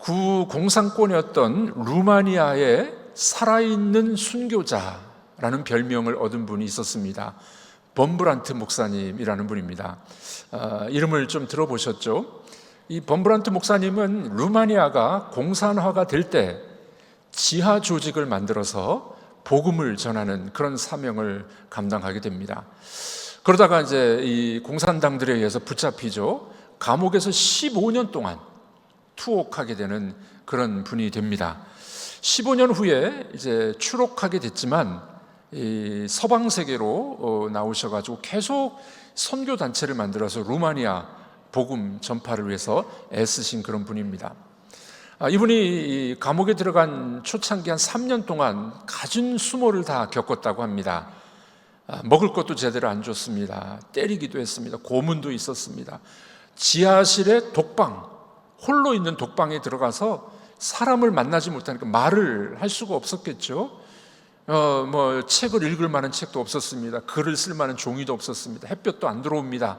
구공산권이었던 루마니아의 살아있는 순교자라는 별명을 얻은 분이 있었습니다. 범브란트 목사님이라는 분입니다. 이름을 좀 들어보셨죠? 이 범브란트 목사님은 루마니아가 공산화가 될 때 지하 조직을 만들어서 복음을 전하는 그런 사명을 감당하게 됩니다. 그러다가 이제 이 공산당들에 의해서 붙잡히죠. 감옥에서 15년 동안 투옥하게 되는 그런 분이 됩니다. 15년 후에 이제 추록하게 됐지만 이 서방 세계로 나오셔가지고 계속 선교 단체를 만들어서 루마니아 복음 전파를 위해서 애쓰신 그런 분입니다. 이분이 감옥에 들어간 초창기 한 3년 동안 갖은 수모를 다 겪었다고 합니다. 먹을 것도 제대로 안 줬습니다. 때리기도 했습니다. 고문도 있었습니다. 지하실에 독방, 홀로 있는 독방에 들어가서 사람을 만나지 못하니까 말을 할 수가 없었겠죠. 책을 읽을 만한 책도 없었습니다. 글을 쓸 만한 종이도 없었습니다. 햇볕도 안 들어옵니다.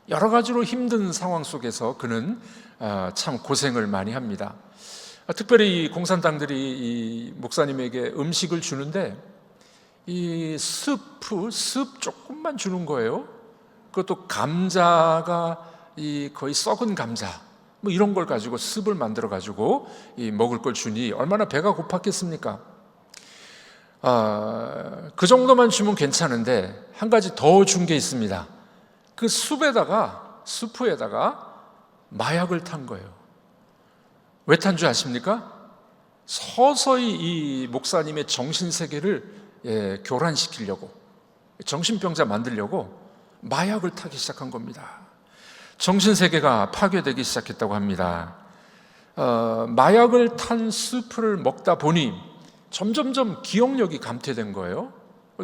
여러 가지로 힘든 상황 속에서 그는 참 고생을 많이 합니다. 특별히 이 공산당들이 이 목사님에게 음식을 주는데 이 습 조금만 주는 거예요. 그것도 감자가 거의 썩은 감자 뭐 이런 걸 가지고 습을 만들어 가지고 먹을 걸 주니 얼마나 배가 고팠겠습니까? 그 정도만 주면 괜찮은데 한 가지 더 준 게 있습니다. 그 스프에다가 마약을 탄 거예요. 왜 탄 줄 아십니까? 서서히 이 목사님의 정신세계를 교란시키려고, 정신병자 만들려고 마약을 타기 시작한 겁니다. 정신세계가 파괴되기 시작했다고 합니다. 마약을 탄 스프를 먹다 보니 점점점 기억력이 감퇴된 거예요.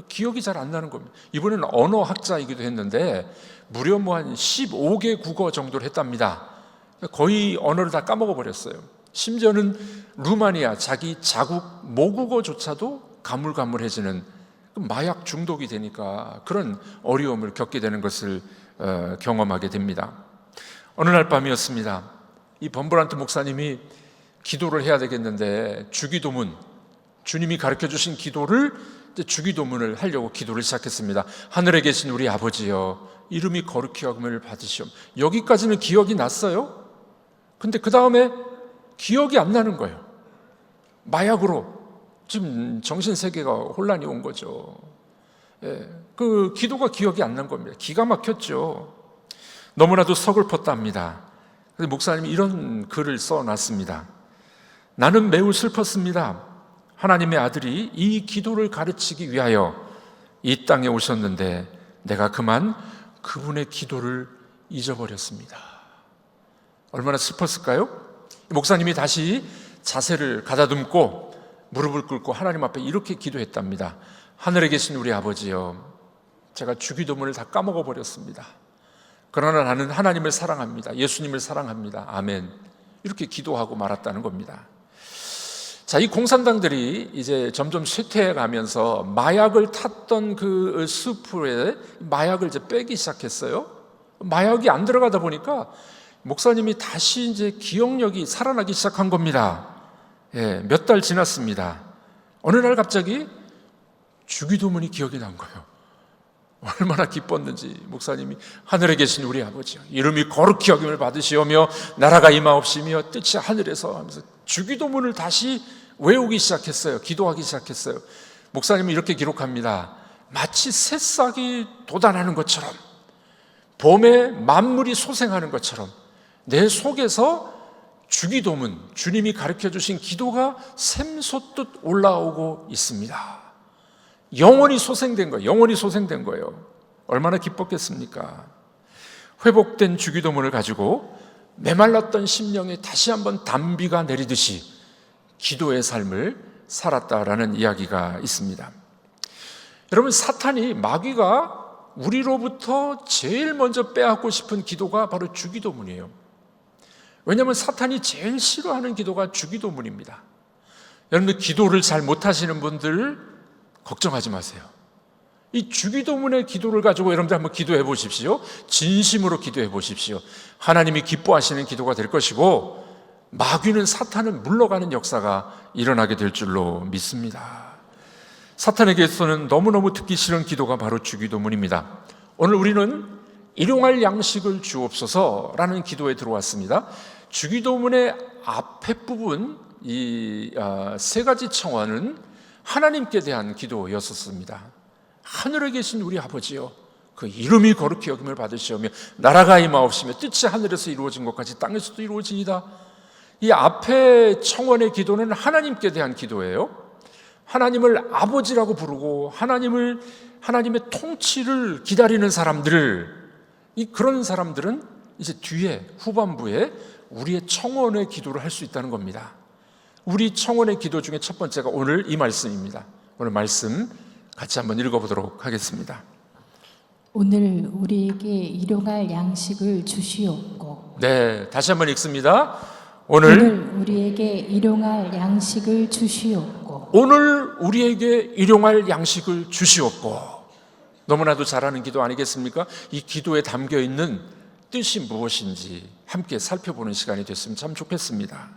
기억이 잘 안 나는 겁니다. 이번에는 언어학자이기도 했는데 무려 한 15개 국어 정도를 했답니다. 거의 언어를 다 까먹어버렸어요. 심지어는 루마니아 자기 자국 모국어조차도 가물가물해지는 마약 중독이 되니까 그런 어려움을 겪게 되는 것을 경험하게 됩니다. 어느 날 밤이었습니다. 이 범브란트 목사님이 기도를 해야 되겠는데 주기도문, 주님이 가르쳐 주신 기도를 주기도문을 하려고 기도를 시작했습니다. 하늘에 계신 우리 아버지여, 이름이 거룩히 여김을 받으시오. 여기까지는 기억이 났어요. 근데 그 다음에 기억이 안 나는 거예요. 마약으로 지금 정신세계가 혼란이 온 거죠. 그 기도가 기억이 안 난 겁니다. 기가 막혔죠. 너무나도 서글펐답니다. 그래서 목사님이 이런 글을 써놨습니다. 나는 매우 슬펐습니다. 하나님의 아들이 이 기도를 가르치기 위하여 이 땅에 오셨는데 내가 그만 그분의 기도를 잊어버렸습니다. 얼마나 슬펐을까요? 목사님이 다시 자세를 가다듬고 무릎을 꿇고 하나님 앞에 이렇게 기도했답니다. 하늘에 계신 우리 아버지여, 제가 주기도문을 다 까먹어버렸습니다. 그러나 나는 하나님을 사랑합니다. 예수님을 사랑합니다. 아멘. 이렇게 기도하고 말았다는 겁니다. 자, 이 공산당들이 이제 점점 쇠퇴해 가면서 마약을 탔던 그 스프에 마약을 이제 빼기 시작했어요. 마약이 안 들어가다 보니까 목사님이 다시 이제 기억력이 살아나기 시작한 겁니다. 몇 달 지났습니다. 어느 날 갑자기 주기도문이 기억이 난 거예요. 얼마나 기뻤는지 목사님이 하늘에 계신 우리 아버지여, 이름이 거룩히 여김을 받으시오며 나라가 임하옵시며 뜻이 하늘에서 하면서 주기도문을 다시 외우기 시작했어요. 기도하기 시작했어요. 목사님은 이렇게 기록합니다. 마치 새싹이 돋아나는 것처럼, 봄에 만물이 소생하는 것처럼 내 속에서 주기도문, 주님이 가르쳐 주신 기도가 샘솟듯 올라오고 있습니다. 영원히 소생된 거예요. 영원히 소생된 거예요. 얼마나 기뻤겠습니까? 회복된 주기도문을 가지고 메말랐던 심령에 다시 한번 단비가 내리듯이 기도의 삶을 살았다라는 이야기가 있습니다. 여러분, 사탄이, 마귀가 우리로부터 제일 먼저 빼앗고 싶은 기도가 바로 주기도문이에요. 왜냐하면 사탄이 제일 싫어하는 기도가 주기도문입니다. 여러분들 기도를 잘 못하시는 분들 걱정하지 마세요. 이 주기도문의 기도를 가지고 여러분들 한번 기도해 보십시오. 진심으로 기도해 보십시오. 하나님이 기뻐하시는 기도가 될 것이고 마귀는, 사탄은 물러가는 역사가 일어나게 될 줄로 믿습니다. 사탄에게서는 너무너무 듣기 싫은 기도가 바로 주기도문입니다. 오늘 우리는 일용할 양식을 주옵소서라는 기도에 들어왔습니다. 주기도문의 앞에 부분, 이 세 가지 청원은 하나님께 대한 기도였었습니다. 하늘에 계신 우리 아버지여, 그 이름이 거룩히 여김을 받으시오며 나라가 임하옵시며 뜻이 하늘에서 이루어진 것 같이 땅에서도 이루어지이다. 이 앞에 청원의 기도는 하나님께 대한 기도예요. 하나님을 아버지라고 부르고 하나님의 통치를 기다리는 사람들, 그런 사람들은 이제 뒤에 후반부에 우리의 청원의 기도를 할 수 있다는 겁니다. 우리 청원의 기도 중에 첫 번째가 오늘 이 말씀입니다. 오늘 말씀 같이 한번 읽어보도록 하겠습니다. 오늘 우리에게 일용할 양식을 주시옵고. 네, 다시 한번 읽습니다. 오늘 우리에게 일용할 양식을 주시옵고. 오늘 우리에게 일용할 양식을 주시옵고. 너무나도 잘하는 기도 아니겠습니까? 이 기도에 담겨 있는 뜻이 무엇인지 함께 살펴보는 시간이 됐으면 참 좋겠습니다.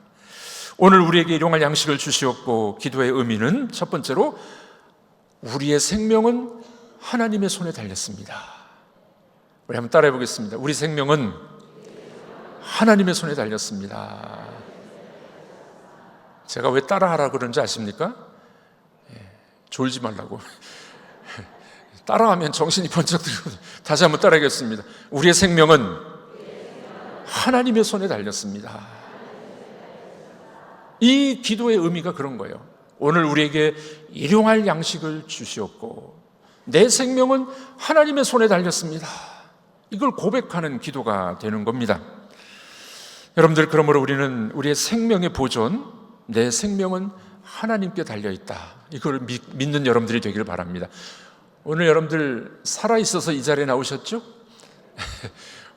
오늘 우리에게 일용할 양식을 주시옵고, 기도의 의미는 첫 번째로 우리의 생명은 하나님의 손에 달렸습니다. 우리 한번 따라해 보겠습니다. 우리 생명은 하나님의 손에 달렸습니다. 제가 왜 따라하라 그런지 아십니까? 졸지 말라고. 따라하면 정신이 번쩍 들거든요. 다시 한번 따라하겠습니다. 우리의 생명은 하나님의 손에 달렸습니다. 이 기도의 의미가 그런 거예요. 오늘 우리에게 일용할 양식을 주시옵고, 내 생명은 하나님의 손에 달렸습니다. 이걸 고백하는 기도가 되는 겁니다. 여러분들, 그러므로 우리는 우리의 생명의 보존, 내 생명은 하나님께 달려있다, 이걸 믿는 여러분들이 되기를 바랍니다. 오늘 여러분들 살아있어서 이 자리에 나오셨죠?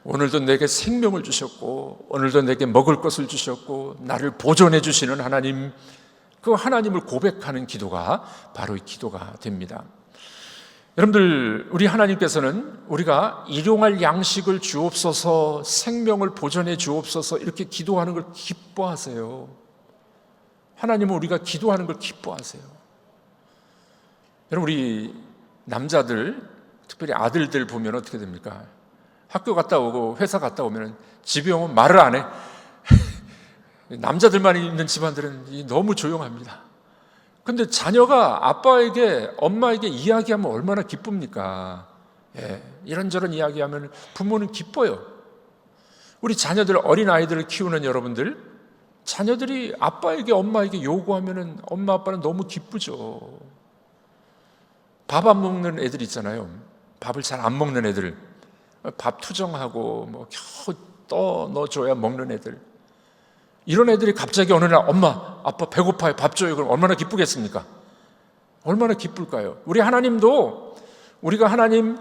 오늘도 내게 생명을 주셨고, 오늘도 내게 먹을 것을 주셨고, 나를 보존해 주시는 하나님, 그 하나님을 고백하는 기도가 바로 이 기도가 됩니다. 여러분들, 우리 하나님께서는 우리가 일용할 양식을 주옵소서, 생명을 보존해 주옵소서, 이렇게 기도하는 걸 기뻐하세요. 하나님은 우리가 기도하는 걸 기뻐하세요. 여러분, 우리 남자들, 특별히 아들들 보면 어떻게 됩니까? 학교 갔다 오고 회사 갔다 오면 집에 오면 말을 안 해. 남자들만 있는 집안들은 너무 조용합니다. 근데 자녀가 아빠에게, 엄마에게 이야기하면 얼마나 기쁩니까? 이런저런 이야기하면 부모는 기뻐요. 우리 자녀들, 어린아이들을 키우는 여러분들, 자녀들이 아빠에게, 엄마에게 요구하면 엄마, 아빠는 너무 기쁘죠. 밥 안 먹는 애들 있잖아요. 밥을 잘 안 먹는 애들, 밥 투정하고 뭐 겨우 떠넣어줘야 먹는 애들, 이런 애들이 갑자기 어느 날 엄마, 아빠 배고파요, 밥 줘요, 그럼 얼마나 기쁘겠습니까? 얼마나 기쁠까요? 우리 하나님도 우리가 하나님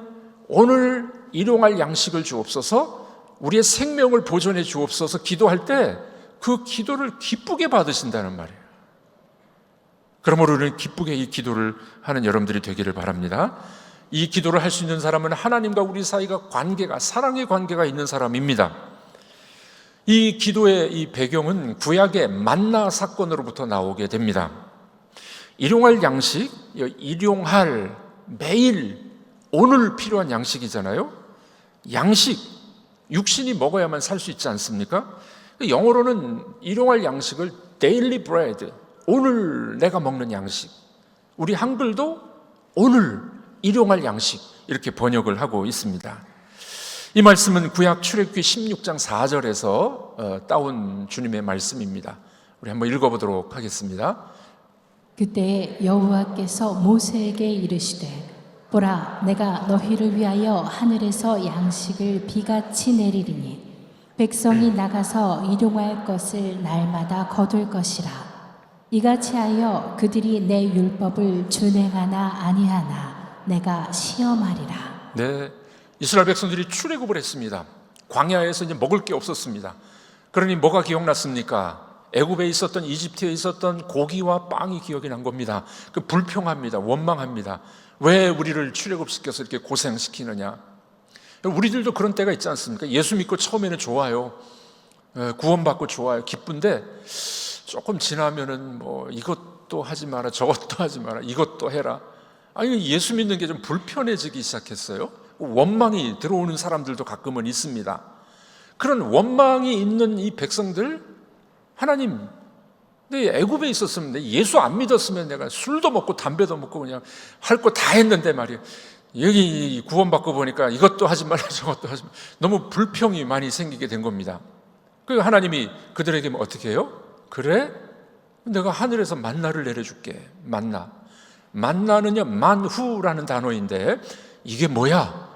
오늘 일용할 양식을 주옵소서, 우리의 생명을 보존해 주옵소서 기도할 때 그 기도를 기쁘게 받으신다는 말이에요. 그러므로 우리는 기쁘게 이 기도를 하는 여러분들이 되기를 바랍니다. 이 기도를 할 수 있는 사람은 하나님과 우리 사이가 관계가, 사랑의 관계가 있는 사람입니다. 이 기도의 이 배경은 구약의 만나 사건으로부터 나오게 됩니다. 일용할 양식, 일용할, 매일 오늘 필요한 양식이잖아요. 양식, 육신이 먹어야만 살 수 있지 않습니까? 영어로는 일용할 양식을 daily bread, 오늘 내가 먹는 양식, 우리 한글도 오늘 일용할 양식, 이렇게 번역을 하고 있습니다. 이 말씀은 구약 출애굽기 16장 4절에서 따온 주님의 말씀입니다. 우리 한번 읽어보도록 하겠습니다. 그때 여호와께서 모세에게 이르시되, 보라, 내가 너희를 위하여 하늘에서 양식을 비같이 내리리니 백성이 나가서 일용할 것을 날마다 거둘 것이라. 이같이 하여 그들이 내 율법을 준행하나 아니하나 내가 시험하리라. 네, 이스라엘 백성들이 출애굽을 했습니다. 광야에서 이제 먹을 게 없었습니다. 그러니 뭐가 기억났습니까? 애굽에 있었던, 이집트에 있었던 고기와 빵이 기억이 난 겁니다. 그 불평합니다. 원망합니다. 왜 우리를 출애굽시켜서 이렇게 고생시키느냐? 우리들도 그런 때가 있지 않습니까? 예수 믿고 처음에는 좋아요. 구원받고 좋아요. 기쁜데 조금 지나면은 뭐 이것도 하지 마라, 저것도 하지 마라, 이것도 해라. 아니, 예수 믿는 게 좀 불편해지기 시작했어요. 원망이 들어오는 사람들도 가끔은 있습니다. 그런 원망이 있는 이 백성들, 하나님, 내 애굽에 있었으면, 내 예수 안 믿었으면 내가 술도 먹고 담배도 먹고 그냥 할 거 다 했는데 말이에요. 여기 구원받고 보니까 이것도 하지 말라, 저것도 하지 말라. 너무 불평이 많이 생기게 된 겁니다. 그 하나님이 그들에게 어떻게 해요? 그래? 내가 하늘에서 만나를 내려줄게. 만나는요, 만후라는 단어인데 이게 뭐야?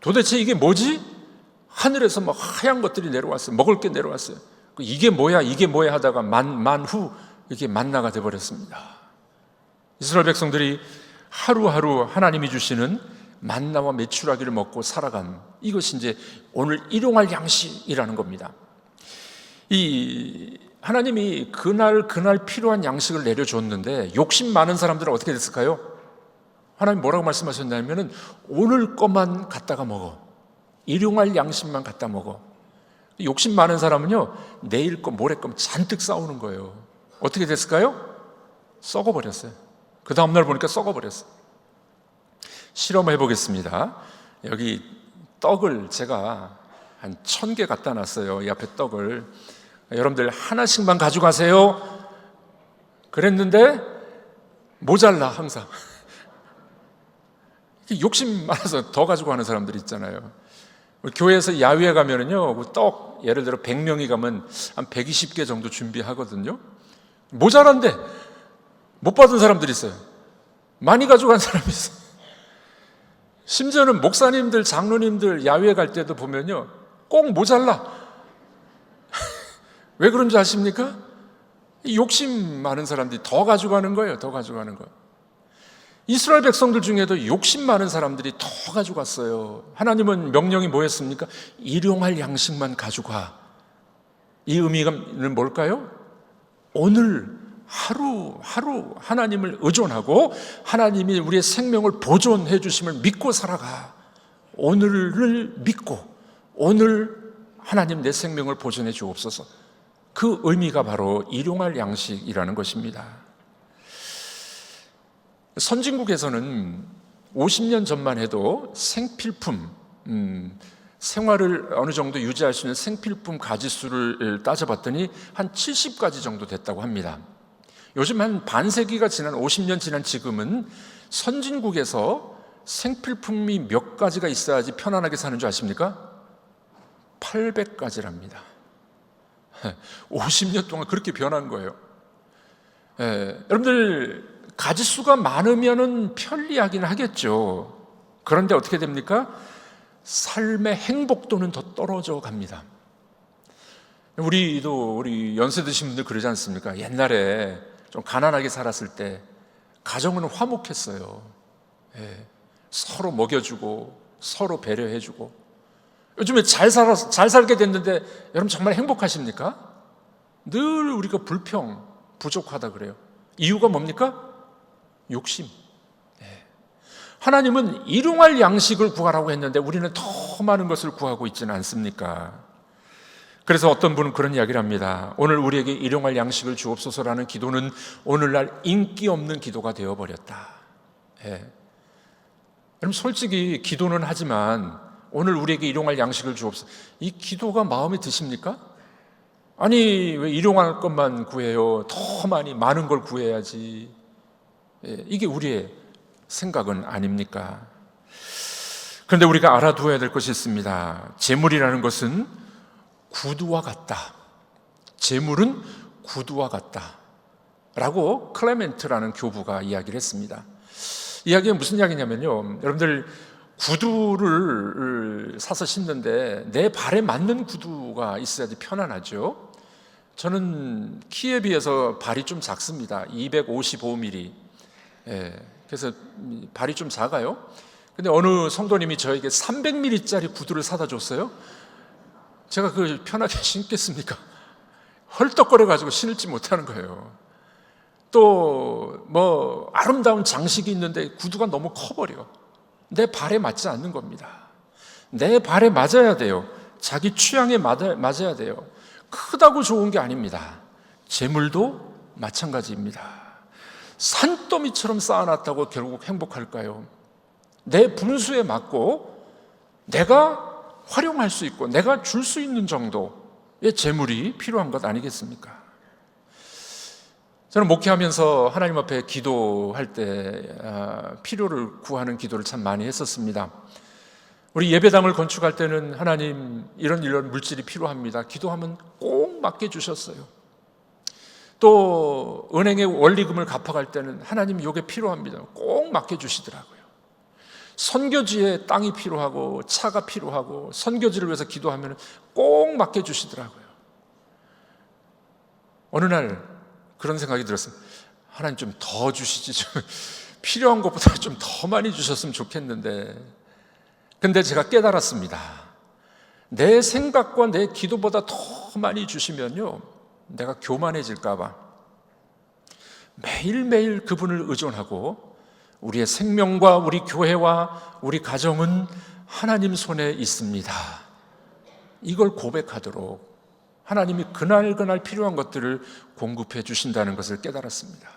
도대체 이게 뭐지? 하늘에서 막 하얀 것들이 내려왔어요. 먹을 게 내려왔어요. 이게 뭐야 하다가 만후, 이게 만나가 되어버렸습니다. 이스라엘 백성들이 하루하루 하나님이 주시는 만나와 메추라기를 먹고 살아간, 이것이 이제 오늘 일용할 양식이라는 겁니다. 이 하나님이 그날 필요한 양식을 내려줬는데 욕심 많은 사람들은 어떻게 됐을까요? 하나님 뭐라고 말씀하셨냐면은 오늘 것만 갖다가 먹어. 일용할 양식만 갖다 먹어. 욕심 많은 사람은요, 내일 거 모레 거 잔뜩 싸우는 거예요. 어떻게 됐을까요? 썩어버렸어요. 그 다음날 보니까 썩어버렸어요. 실험해 보겠습니다. 여기 떡을 제가 한 1000개 갖다 놨어요. 이 앞에 떡을. 여러분들 하나씩만 가져가세요. 그랬는데 모자라, 항상. 욕심 많아서 더 가지고 가는 사람들이 있잖아요. 우리 교회에서 야유회 가면은요, 떡 예를 들어 100명이 가면 한 120개 정도 준비하거든요. 모자란데 못 받은 사람들이 있어요. 많이 가져간 사람이 있어요. 심지어는 목사님들, 장로님들 야유회 갈 때도 보면요, 꼭 모자라. 왜 그런지 아십니까? 욕심 많은 사람들이 더 가져가는 거예요. 더 가져가는 거. 이스라엘 백성들 중에도 욕심 많은 사람들이 더 가져갔어요. 하나님은 명령이 뭐였습니까? 일용할 양식만 가져가. 이 의미는 뭘까요? 오늘 하루 하나님을 의존하고 하나님이 우리의 생명을 보존해 주심을 믿고 살아가. 오늘을 믿고 오늘 하나님 내 생명을 보존해 주옵소서. 그 의미가 바로 일용할 양식이라는 것입니다. 선진국에서는 50년 전만 해도 생필품, 생활을 어느 정도 유지할 수 있는 생필품 가짓수를 따져봤더니 한 70가지 정도 됐다고 합니다. 요즘 한 반세기가 지난 50년 지난 지금은 선진국에서 생필품이 몇 가지가 있어야지 편안하게 사는 줄 아십니까? 800가지랍니다. 50년 동안 그렇게 변한 거예요. 여러분들 가짓수가 많으면 편리하긴 하겠죠. 그런데 어떻게 됩니까? 삶의 행복도는 더 떨어져 갑니다. 우리 연세 드신 분들 그러지 않습니까? 옛날에 좀 가난하게 살았을 때 가정은 화목했어요. 서로 먹여주고 서로 배려해주고. 요즘에 잘 살게 됐는데 여러분 정말 행복하십니까? 늘 우리가 부족하다 그래요. 이유가 뭡니까? 욕심. 하나님은 일용할 양식을 구하라고 했는데 우리는 더 많은 것을 구하고 있지는 않습니까? 그래서 어떤 분은 그런 이야기를 합니다. 오늘 우리에게 일용할 양식을 주옵소서라는 기도는 오늘날 인기 없는 기도가 되어버렸다. 여러분 솔직히 기도는 하지만 오늘 우리에게 일용할 양식을 주옵소서, 이 기도가 마음에 드십니까? 아니 왜 일용할 것만 구해요? 더 많은 걸 구해야지. 이게 우리의 생각은 아닙니까? 그런데 우리가 알아두어야 될 것이 있습니다. 재물이라는 것은 구두와 같다. 재물은 구두와 같다 라고 클레멘트라는 교부가 이야기를 했습니다. 이야기가 무슨 이야기냐면요, 여러분들 구두를 사서 신는데 내 발에 맞는 구두가 있어야지 편안하죠. 저는 키에 비해서 발이 좀 작습니다. 255mm. 그래서 발이 좀 작아요. 근데 어느 성도님이 저에게 300mm짜리 구두를 사다 줬어요. 제가 그걸 편하게 신겠습니까? 헐떡거려가지고 신을지 못하는 거예요. 또 뭐 아름다운 장식이 있는데 구두가 너무 커버려. 내 발에 맞지 않는 겁니다. 내 발에 맞아야 돼요. 자기 취향에 맞아야 돼요. 크다고 좋은 게 아닙니다. 재물도 마찬가지입니다. 산더미처럼 쌓아놨다고 결국 행복할까요? 내 분수에 맞고 내가 활용할 수 있고 내가 줄 수 있는 정도의 재물이 필요한 것 아니겠습니까? 저는 목회하면서 하나님 앞에 기도할 때 필요를 구하는 기도를 참 많이 했었습니다. 우리 예배당을 건축할 때는 하나님 이런 물질이 필요합니다. 기도하면 꼭 맡겨주셨어요. 또 은행의 원리금을 갚아갈 때는 하나님 이게 필요합니다. 꼭 맡겨주시더라고요. 선교지에 땅이 필요하고 차가 필요하고 선교지를 위해서 기도하면 꼭 맡겨주시더라고요. 어느 날 그런 생각이 들었어요. 하나님 좀 더 주시지, 좀 필요한 것보다 좀 더 많이 주셨으면 좋겠는데. 근데 제가 깨달았습니다. 내 생각과 내 기도보다 더 많이 주시면요, 내가 교만해질까 봐 매일매일 그분을 의존하고 우리의 생명과 우리 교회와 우리 가정은 하나님 손에 있습니다. 이걸 고백하도록 하나님이 그날 필요한 것들을 공급해 주신다는 것을 깨달았습니다.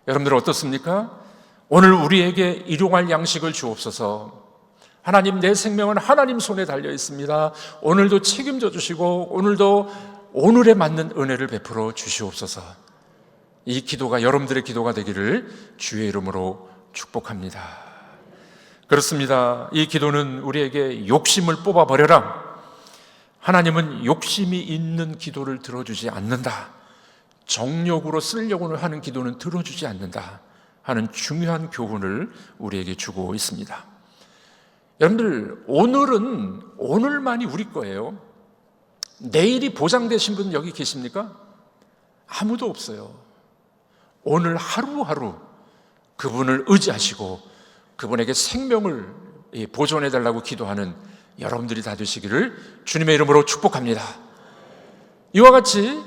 여러분들 어떻습니까? 오늘 우리에게 일용할 양식을 주옵소서. 하나님, 내 생명은 하나님 손에 달려 있습니다. 오늘도 책임져 주시고 오늘도 오늘에 맞는 은혜를 베풀어 주시옵소서. 이 기도가 여러분들의 기도가 되기를 주의 이름으로 축복합니다. 그렇습니다. 이 기도는 우리에게 욕심을 뽑아버려라, 하나님은 욕심이 있는 기도를 들어주지 않는다, 정욕으로 쓰려고 하는 기도는 들어주지 않는다 하는 중요한 교훈을 우리에게 주고 있습니다. 여러분들, 오늘은 오늘만이 우리 거예요. 내일이 보장되신 분 여기 계십니까? 아무도 없어요. 오늘 하루하루 그분을 의지하시고 그분에게 생명을 보존해 달라고 기도하는 여러분들이 다 되시기를 주님의 이름으로 축복합니다. 이와 같이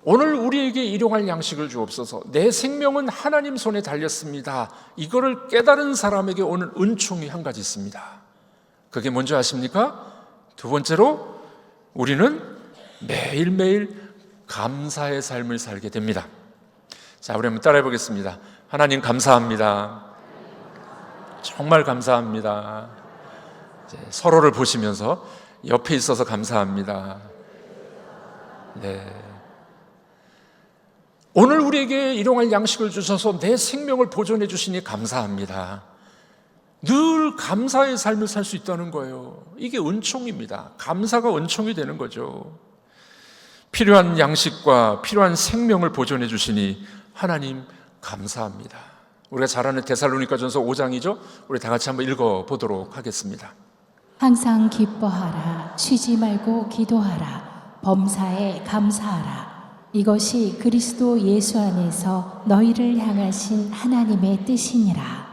오늘 우리에게 일용할 양식을 주옵소서. 내 생명은 하나님 손에 달렸습니다. 이거를 깨달은 사람에게 오는 은총이 한 가지 있습니다. 그게 뭔지 아십니까? 두 번째로 우리는 매일매일 감사의 삶을 살게 됩니다. 자, 우리 한번 따라해 보겠습니다. 하나님 감사합니다. 정말 감사합니다. 이제 서로를 보시면서 옆에 있어서 감사합니다. 네. 오늘 우리에게 일용할 양식을 주셔서 내 생명을 보존해 주시니 감사합니다. 늘 감사의 삶을 살 수 있다는 거예요. 이게 은총입니다. 감사가 은총이 되는 거죠. 필요한 양식과 필요한 생명을 보존해 주시니 하나님 감사합니다. 우리가 잘 아는 데살로니가전서 5장이죠. 우리 다 같이 한번 읽어보도록 하겠습니다. 항상 기뻐하라. 쉬지 말고 기도하라. 범사에 감사하라. 이것이 그리스도 예수 안에서 너희를 향하신 하나님의 뜻이니라.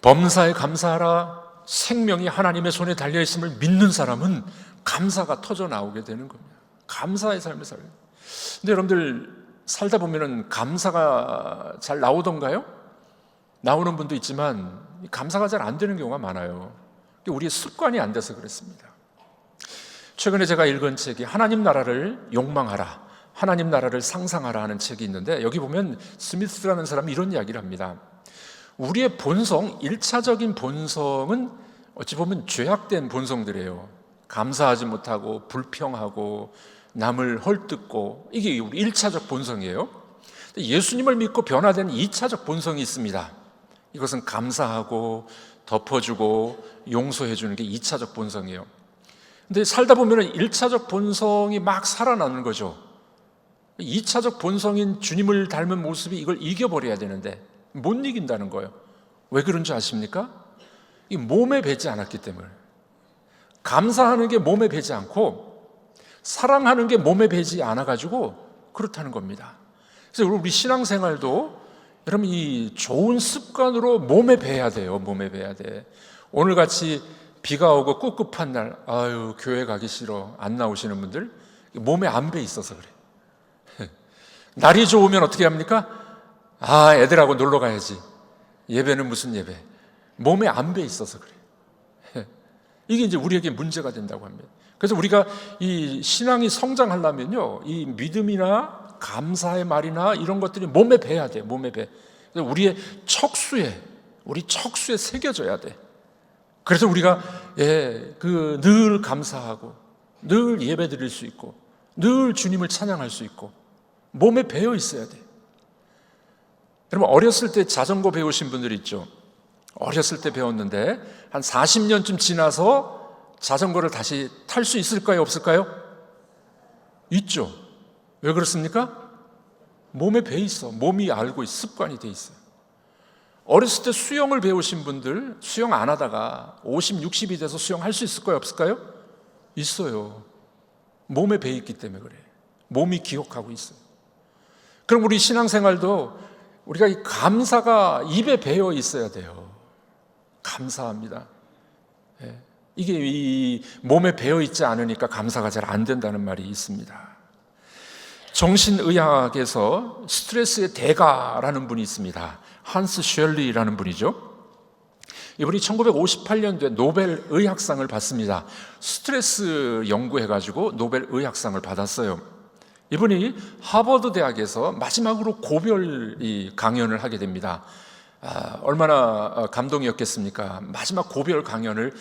범사에 감사하라. 생명이 하나님의 손에 달려있음을 믿는 사람은 감사가 터져 나오게 되는 겁니다. 감사의 삶을 살아요. 근데 여러분들 살다 보면은 감사가 잘 나오던가요? 나오는 분도 있지만 감사가 잘 안 되는 경우가 많아요. 우리의 습관이 안 돼서 그렇습니다. 최근에 제가 읽은 책이 하나님 나라를 욕망하라, 하나님 나라를 상상하라 하는 책이 있는데, 여기 보면 스미스라는 사람이 이런 이야기를 합니다. 우리의 본성, 1차적인 본성은 어찌 보면 죄악된 본성들이에요. 감사하지 못하고 불평하고 남을 헐뜯고, 이게 우리 1차적 본성이에요. 예수님을 믿고 변화된 2차적 본성이 있습니다. 이것은 감사하고 덮어주고 용서해주는 게 2차적 본성이에요. 근데 살다 보면 1차적 본성이 막 살아나는 거죠. 2차적 본성인 주님을 닮은 모습이 이걸 이겨버려야 되는데 못 이긴다는 거예요. 왜 그런지 아십니까? 이 몸에 배지 않았기 때문에. 감사하는 게 몸에 배지 않고 사랑하는 게 몸에 배지 않아가지고 그렇다는 겁니다. 그래서 우리 신앙생활도 여러분 이 좋은 습관으로 몸에 배야 돼요. 몸에 배야 돼. 오늘같이 비가 오고 꿉꿉한 날, 아유 교회 가기 싫어, 안 나오시는 분들 몸에 안 배 있어서 그래. 날이 좋으면 어떻게 합니까? 아, 애들하고 놀러 가야지. 예배는 무슨 예배? 몸에 안 배 있어서 그래. 이게 이제 우리에게 문제가 된다고 합니다. 그래서 우리가 이 신앙이 성장하려면요, 이 믿음이나 감사의 말이나 이런 것들이 몸에 배야 돼. 몸에 배. 그래서 우리 척수에 새겨져야 돼. 그래서 우리가 늘 감사하고 늘 예배드릴 수 있고 늘 주님을 찬양할 수 있고 몸에 배어 있어야 돼. 여러분, 어렸을 때 자전거 배우신 분들 있죠? 어렸을 때 배웠는데 한 40년쯤 지나서 자전거를 다시 탈 수 있을까요? 없을까요? 있죠. 왜 그렇습니까? 몸에 배 있어. 몸이 알고 있어. 습관이 돼 있어요. 어렸을 때 수영을 배우신 분들, 수영 안 하다가 50, 60이 돼서 수영할 수 있을까요? 없을까요? 있어요. 몸에 배 있기 때문에 그래. 몸이 기억하고 있어요. 그럼 우리 신앙생활도 우리가 이 감사가 입에 배어 있어야 돼요. 감사합니다. 이게 이 몸에 배어 있지 않으니까 감사가 잘 안 된다는 말이 있습니다. 정신의학에서 스트레스의 대가라는 분이 있습니다. 한스 쉘리라는 분이죠. 이분이 1958년도에 노벨 의학상을 받습니다. 스트레스 연구해가지고 노벨 의학상을 받았어요. 이분이 하버드 대학에서 마지막으로 고별 강연을 하게 됩니다. 얼마나 감동이었겠습니까? 마지막 고별 강연을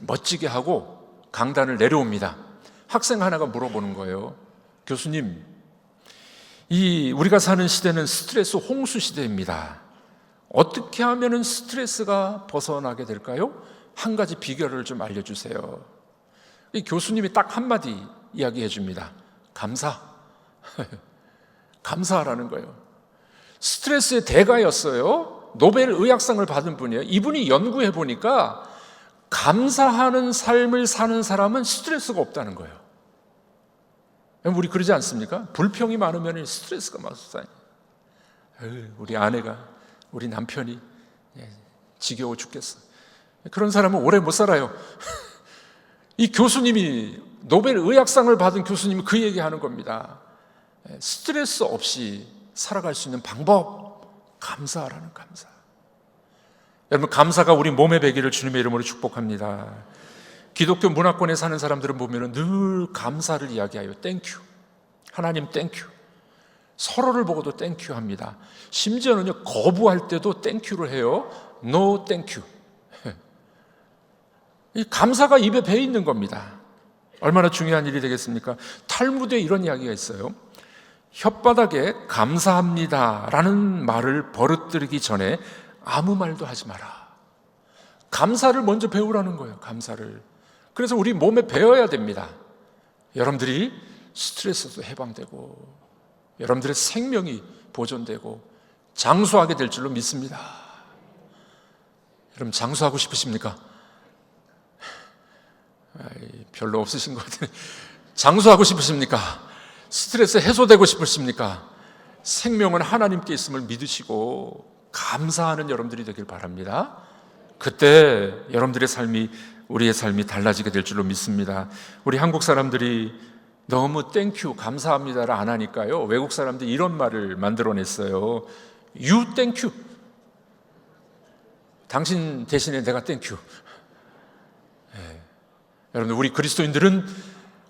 멋지게 하고 강단을 내려옵니다. 학생 하나가 물어보는 거예요. 교수님, 우리가 사는 시대는 스트레스 홍수 시대입니다. 어떻게 하면 스트레스가 벗어나게 될까요? 한 가지 비결을 좀 알려주세요. 이 교수님이 딱 한마디 이야기해 줍니다. 감사. 감사하라는 거예요. 스트레스의 대가였어요. 노벨 의학상을 받은 분이에요. 이분이 연구해 보니까 감사하는 삶을 사는 사람은 스트레스가 없다는 거예요. 우리 그러지 않습니까? 불평이 많으면 스트레스가 막 쌓여. 우리 아내가, 우리 남편이 지겨워 죽겠어. 그런 사람은 오래 못 살아요. 이 교수님이, 노벨 의학상을 받은 교수님이 그 얘기하는 겁니다. 스트레스 없이 살아갈 수 있는 방법, 감사하라는 감사. 여러분, 감사가 우리 몸에 배기를 주님의 이름으로 축복합니다. 기독교 문화권에 사는 사람들은 보면 늘 감사를 이야기해요. 땡큐. 하나님 땡큐. 서로를 보고도 땡큐 합니다. 심지어는요, 거부할 때도 땡큐를 해요. No 땡큐. 이 감사가 입에 배 있는 겁니다. 얼마나 중요한 일이 되겠습니까? 탈무드에 이런 이야기가 있어요. 혓바닥에 감사합니다 라는 말을 버릇들이기 전에 아무 말도 하지 마라. 감사를 먼저 배우라는 거예요. 감사를. 그래서 우리 몸에 배워야 됩니다. 여러분들이 스트레스도 해방되고 여러분들의 생명이 보존되고 장수하게 될 줄로 믿습니다. 여러분, 장수하고 싶으십니까? 별로 없으신 것 같아요. 장수하고 싶으십니까? 스트레스 해소되고 싶으십니까? 생명은 하나님께 있음을 믿으시고 감사하는 여러분들이 되길 바랍니다. 그때 여러분들의 삶이, 우리의 삶이 달라지게 될 줄로 믿습니다. 우리 한국 사람들이 너무 땡큐, 감사합니다를 안 하니까요, 외국 사람들이 이런 말을 만들어냈어요. You 땡큐. 당신 대신에 내가 땡큐. 여러분, 우리 그리스도인들은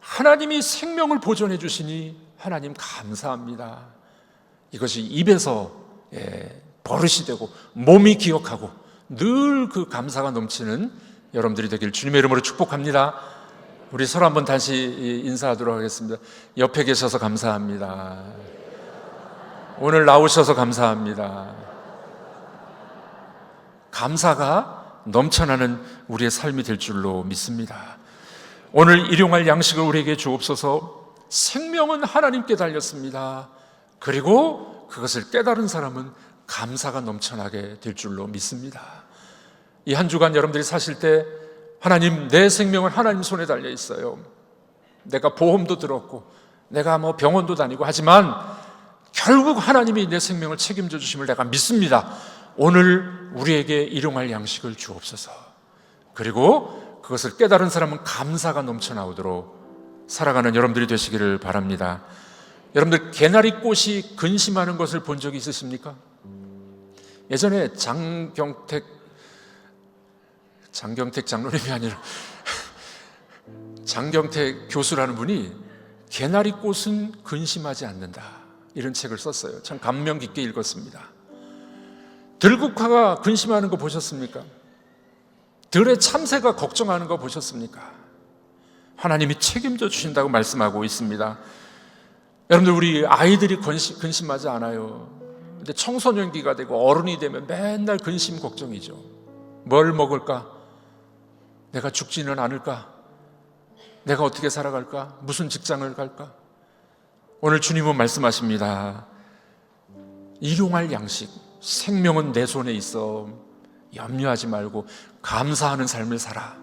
하나님이 생명을 보존해 주시니 하나님 감사합니다. 이것이 입에서 버릇이 되고 몸이 기억하고 늘 그 감사가 넘치는 여러분들이 되길 주님의 이름으로 축복합니다. 우리 서로 한번 다시 인사하도록 하겠습니다. 옆에 계셔서 감사합니다. 오늘 나오셔서 감사합니다. 감사가 넘쳐나는 우리의 삶이 될 줄로 믿습니다. 오늘 일용할 양식을 우리에게 주옵소서. 생명은 하나님께 달렸습니다. 그리고 그것을 깨달은 사람은 감사가 넘쳐나게 될 줄로 믿습니다. 이 한 주간 여러분들이 사실 때, 하나님, 내 생명은 하나님 손에 달려 있어요. 내가 보험도 들었고 내가 병원도 다니고 하지만 결국 하나님이 내 생명을 책임져 주심을 내가 믿습니다. 오늘 우리에게 일용할 양식을 주옵소서. 그리고 그것을 깨달은 사람은 감사가 넘쳐나오도록 살아가는 여러분들이 되시기를 바랍니다. 여러분들, 개나리꽃이 근심하는 것을 본 적이 있으십니까? 예전에 장경택 장로님이 아니라 장경태 교수라는 분이 개나리 꽃은 근심하지 않는다, 이런 책을 썼어요. 참 감명 깊게 읽었습니다. 들국화가 근심하는 거 보셨습니까? 들의 참새가 걱정하는 거 보셨습니까? 하나님이 책임져 주신다고 말씀하고 있습니다. 여러분들, 우리 아이들이 근심하지 않아요. 근데 청소년기가 되고 어른이 되면 맨날 근심 걱정이죠. 뭘 먹을까? 내가 죽지는 않을까? 내가 어떻게 살아갈까? 무슨 직장을 갈까? 오늘 주님은 말씀하십니다. 일용할 양식, 생명은 내 손에 있어. 염려하지 말고 감사하는 삶을 살아.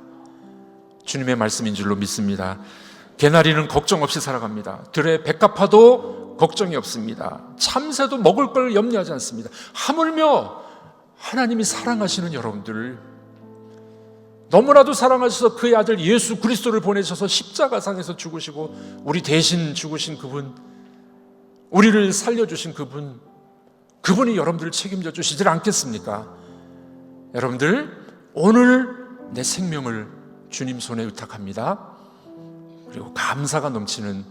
주님의 말씀인 줄로 믿습니다. 개나리는 걱정 없이 살아갑니다. 들에 백합화도 걱정이 없습니다. 참새도 먹을 걸 염려하지 않습니다. 하물며 하나님이 사랑하시는 여러분들, 너무나도 사랑하셔서 그의 아들 예수 그리스도를 보내셔서 십자가상에서 죽으시고 우리 대신 죽으신 그분, 우리를 살려주신 그분, 그분이 여러분들을 책임져 주시질 않겠습니까? 여러분들, 오늘 내 생명을 주님 손에 의탁합니다. 그리고 감사가 넘치는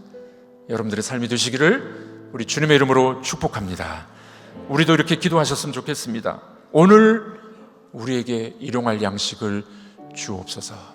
여러분들의 삶이 되시기를 우리 주님의 이름으로 축복합니다. 우리도 이렇게 기도하셨으면 좋겠습니다. 오늘 우리에게 일용할 양식을 주옵소서.